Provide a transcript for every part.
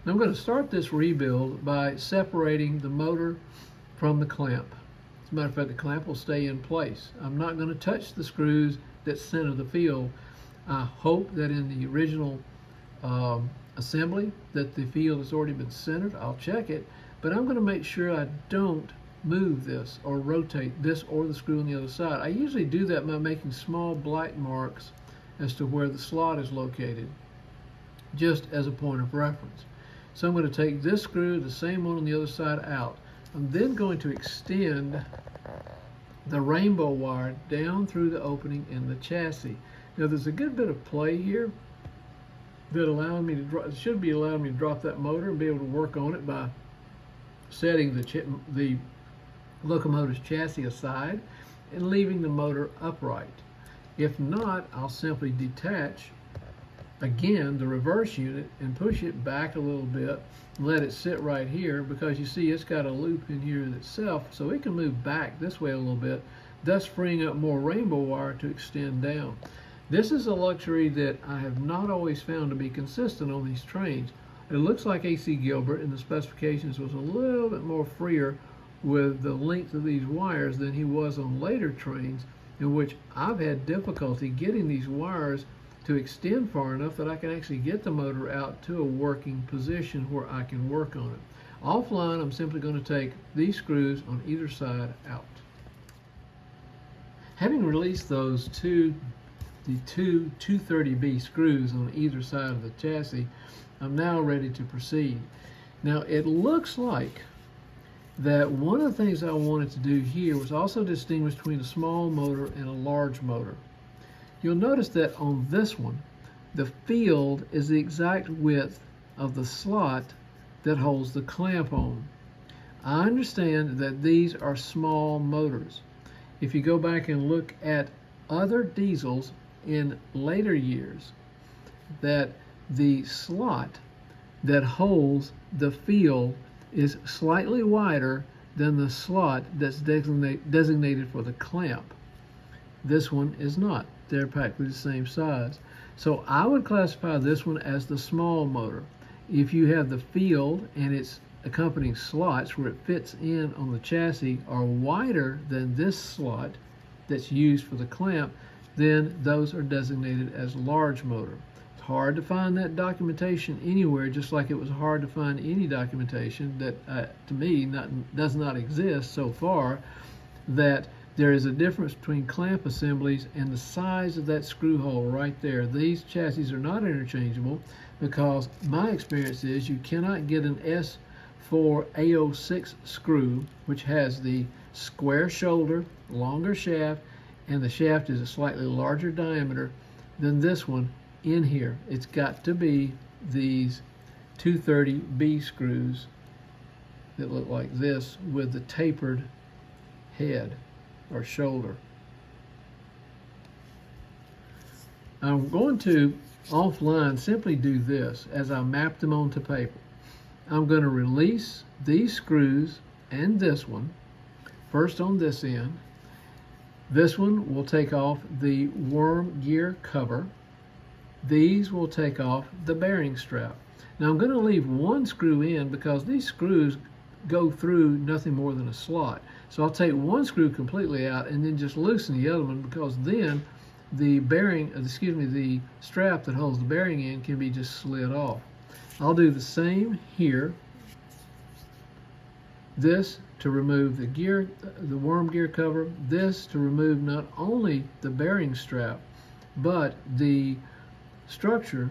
I'm going to start this rebuild by separating the motor from the clamp. As a matter of fact, the clamp will stay in place. I'm not going to touch the screws that center the field. I hope that in the original assembly that the field has already been centered. I'll check it, but I'm going to make sure I don't move this or rotate this or the screw on the other side. I usually do that by making small black marks as to where the slot is located, just as a point of reference. So I'm going to take this screw, the same one on the other side, out. I'm then going to extend the rainbow wire down through the opening in the chassis. Now there's a good bit of play here that should be allowing me to drop that motor and be able to work on it by setting the locomotive's chassis aside and leaving the motor upright. If not, I'll simply detach again the reverse unit and push it back a little bit and let it sit right here, because you see it's got a loop in here itself, so it can move back this way a little bit, thus freeing up more rainbow wire to extend down. This is a luxury that I have not always found to be consistent on these trains. It looks like A.C. Gilbert in the specifications was a little bit more freer with the length of these wires than he was on later trains, in which I've had difficulty getting these wires to extend far enough that I can actually get the motor out to a working position where I can work on it. Offline, I'm simply going to take these screws on either side out. Having released the two 230B screws on either side of the chassis, I'm now ready to proceed. Now it looks like that one of the things I wanted to do here was also distinguish between a small motor and a large motor. You'll notice that on this one, the field is the exact width of the slot that holds the clamp on. I understand that these are small motors. If you go back and look at other diesels in later years, that the slot that holds the field is slightly wider than the slot that's designated for the clamp. This one is not. They're practically the same size. So I would classify this one as the small motor. If you have the field and its accompanying slots where it fits in on the chassis are wider than this slot that's used for the clamp, then those are designated as large motor. It's hard to find that documentation anywhere, just like it was hard to find any documentation that, to me, does not exist so far, that there is a difference between clamp assemblies and the size of that screw hole right there. These chassis are not interchangeable because my experience is you cannot get an S4 A06 screw, which has the square shoulder, longer shaft, and the shaft is a slightly larger diameter than this one in here. It's got to be these 230B screws that look like this with the tapered head or shoulder. I'm going to offline simply do this as I map them onto paper. I'm going to release these screws and this one first on this end. This one will take off the worm gear cover. These will take off the bearing strap. Now I'm going to leave one screw in because these screws go through nothing more than a slot. So I'll take one screw completely out and then just loosen the other one, because then the the strap that holds the bearing in can be just slid off. I'll do the same here. This to remove the worm gear cover, this to remove not only the bearing strap, but the structure,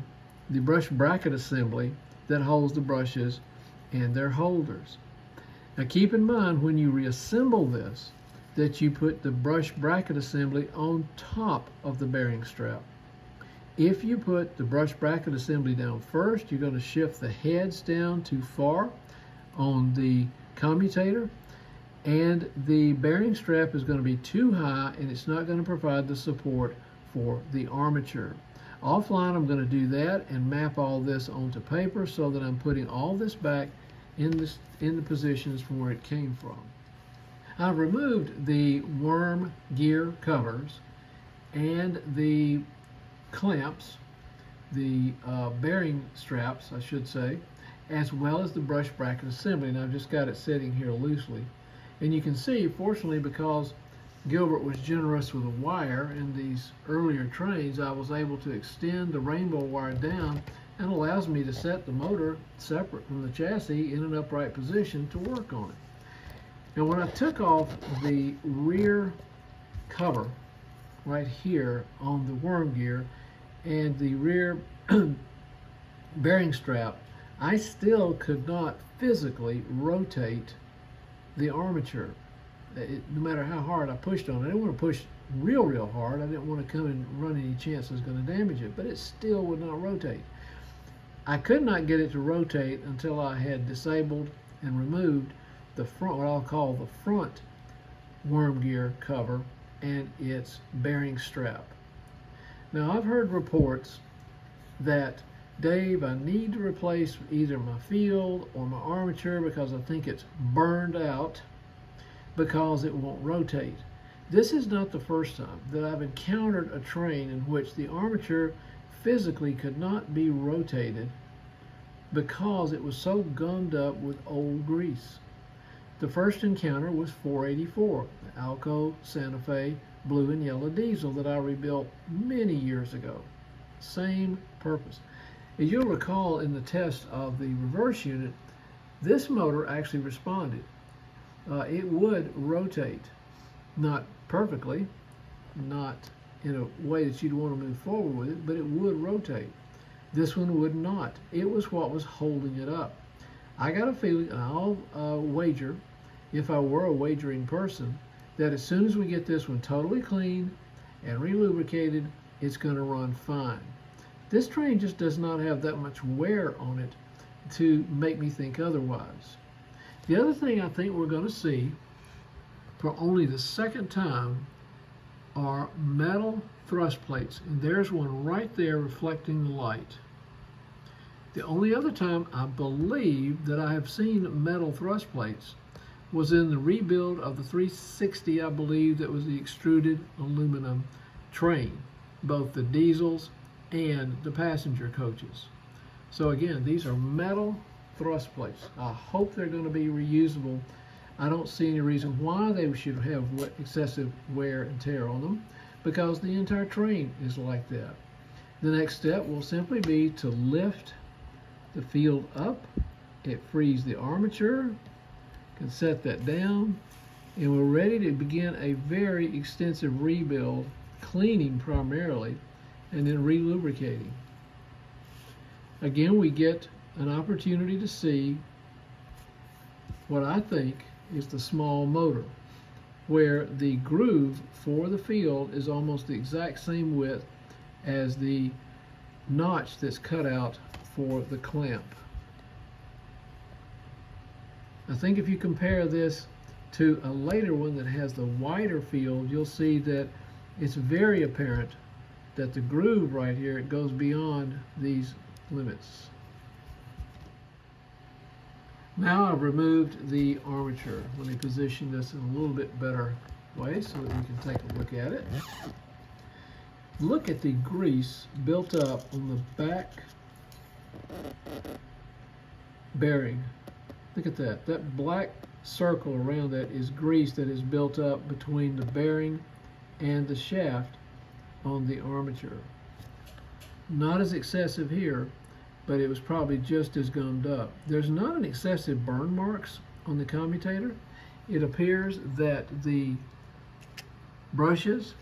the brush bracket assembly that holds the brushes and their holders. Now keep in mind when you reassemble this that you put the brush bracket assembly on top of the bearing strap. If you put the brush bracket assembly down first, you're going to shift the heads down too far on the commutator, and the bearing strap is going to be too high and it's not going to provide the support for the armature. Offline, I'm going to do that and map all this onto paper so that I'm putting all this back in the positions from where it came from. I've removed the worm gear covers and the clamps, the bearing straps, I should say, as well as the brush bracket assembly. And I've just got it sitting here loosely. And you can see, fortunately, because Gilbert was generous with a wire in these earlier trains, I was able to extend the rainbow wire down, and allows me to set the motor separate from the chassis in an upright position to work on it. Now when I took off the rear cover right here on the worm gear and the rear bearing strap, I still could not physically rotate the armature. No matter how hard I pushed on it, I didn't want to push real hard. I didn't want to come and run any chance I was going to damage it, but it still would not rotate. I could not get it to rotate until I had disabled and removed the front, what I'll call the front worm gear cover and its bearing strap. Now I've heard reports that, Dave, I need to replace either my field or my armature because I think it's burned out because it won't rotate. This is not the first time that I've encountered a train in which the armature physically could not be rotated because it was so gummed up with old grease. The first encounter was 484, the Alco Santa Fe blue and yellow diesel that I rebuilt many years ago. Same purpose. As you'll recall, in the test of the reverse unit, this motor actually responded. It would rotate, not perfectly, not in a way that you'd want to move forward with it, but it would rotate. This one would not. It was what was holding it up. I got a feeling, and I'll wager, if I were a wagering person, that as soon as we get this one totally clean and relubricated, it's going to run fine. This train just does not have that much wear on it to make me think otherwise. The other thing I think we're going to see for only the second time are metal thrust plates, and there's one right there reflecting the light. The only other time I believe that I have seen metal thrust plates was in the rebuild of the 360, I believe, that was the extruded aluminum train, both the diesels and the passenger coaches. So again, these are metal thrust plates. I hope they're going to be reusable. I don't see any reason why they should have excessive wear and tear on them, because the entire train is like that. The next step will simply be to lift the field up. It frees the armature, can set that down, and we're ready to begin a very extensive rebuild, cleaning primarily, and then relubricating. Again, we get an opportunity to see what I think is the small motor, where the groove for the field is almost the exact same width as the notch that's cut out for the clamp. I think if you compare this to a later one that has the wider field, you'll see that it's very apparent that the groove right here, it goes beyond these limits. Now I've removed the armature. Let me position this in a little bit better way so that we can take a look at it. Look at the grease built up on the back bearing. Look at that. That black circle around that is grease that is built up between the bearing and the shaft on the armature. Not as excessive here, but it was probably just as gummed up. There's not an excessive burn marks on the commutator. It appears that the brushes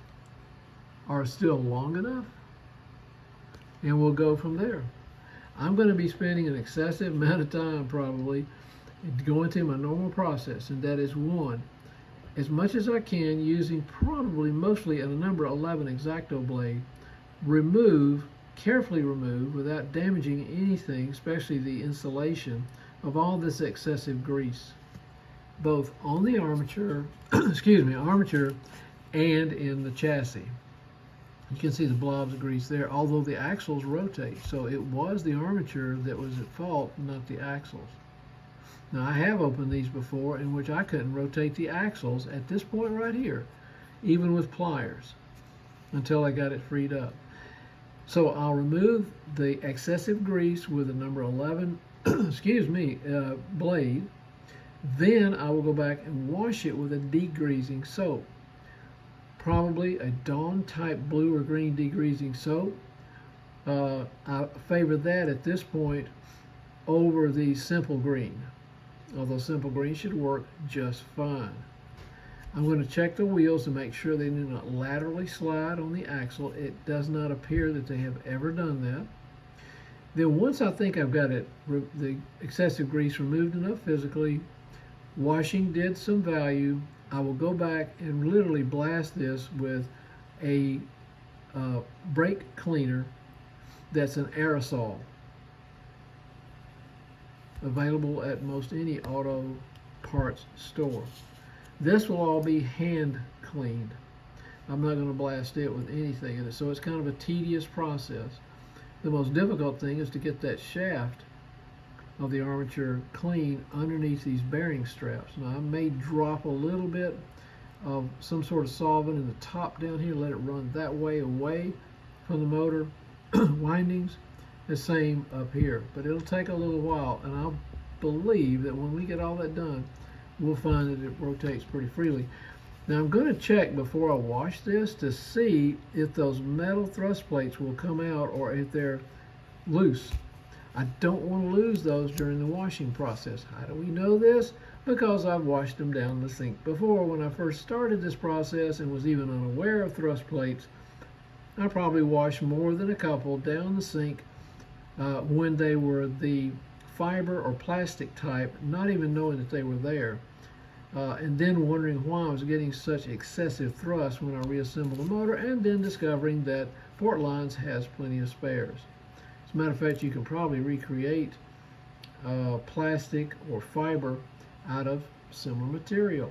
are still long enough, and we'll go from there. I'm going to be spending an excessive amount of time probably going through my normal process, and that is, one, as much as I can, using probably mostly a number 11 X-Acto blade, carefully remove without damaging anything, especially the insulation, of all this excessive grease, both on the armature, armature and in the chassis. You can see the blobs of grease there, although the axles rotate. So it was the armature that was at fault, not the axles. Now, I have opened these before in which I couldn't rotate the axles at this point right here, even with pliers, until I got it freed up. So I'll remove the excessive grease with a number 11 excuse me, blade. Then I will go back and wash it with a degreasing soap. Probably a Dawn type blue or green degreasing soap. I favor that at this point over the simple green, although simple green should work just fine. I'm going to check the wheels to make sure they do not laterally slide on the axle. It does not appear that they have ever done that. Then once I think I've got it, the excessive grease removed enough physically, washing did some value, I will go back and literally blast this with a brake cleaner that's an aerosol, available at most any auto parts store. This will all be hand cleaned. I'm not going to blast it with anything in it, so it's kind of a tedious process. The most difficult thing is to get that shaft of the armature clean underneath these bearing straps. Now I may drop a little bit of some sort of solvent in the top down here, let it run that way away from the motor windings. The same up here, but it'll take a little while, and I believe that when we get all that done, we'll find that it rotates pretty freely. Now I'm going to check before I wash this to see if those metal thrust plates will come out or if they're loose. I don't want to lose those during the washing process. How do we know this? Because I've washed them down the sink before. When I first started this process and was even unaware of thrust plates, I probably washed more than a couple down the sink when they were the fiber or plastic type, not even knowing that they were there. And then wondering why I was getting such excessive thrust when I reassembled the motor, and then discovering that Fort Lyons has plenty of spares. As a matter of fact, you can probably recreate plastic or fiber out of similar material,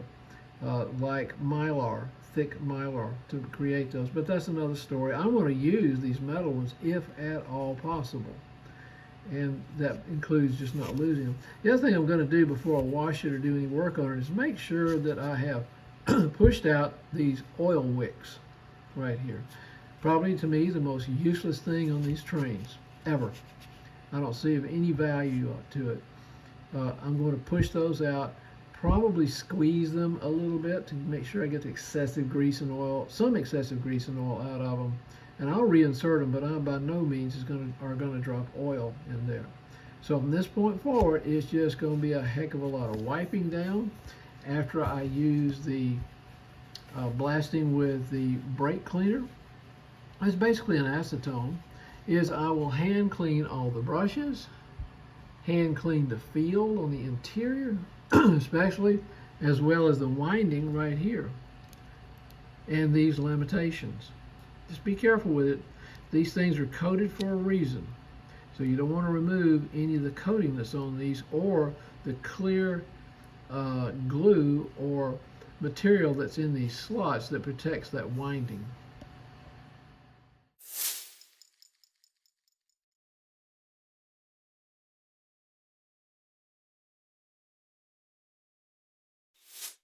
like mylar, thick mylar, to create those. But that's another story. I'm going to use these metal ones if at all possible, and that includes just not losing them. The other thing I'm going to do before I wash it or do any work on it is make sure that I have pushed out these oil wicks right here. Probably, to me, the most useless thing on these trains ever. I don't see any value to it. I'm going to push those out, probably squeeze them a little bit to make sure I get the excessive grease and oil, some excessive grease and oil out of them. And I'll reinsert them, but I by no means are going to drop oil in there. So from this point forward, it's just going to be a heck of a lot of wiping down after I use the blasting with the brake cleaner. It's basically an acetone. I will hand clean all the brushes, hand clean the field on the interior, especially, as well as the winding right here, and these limitations. Just be careful with it. These things are coated for a reason. So you don't want to remove any of the coating that's on these, or the clear glue or material that's in these slots that protects that winding.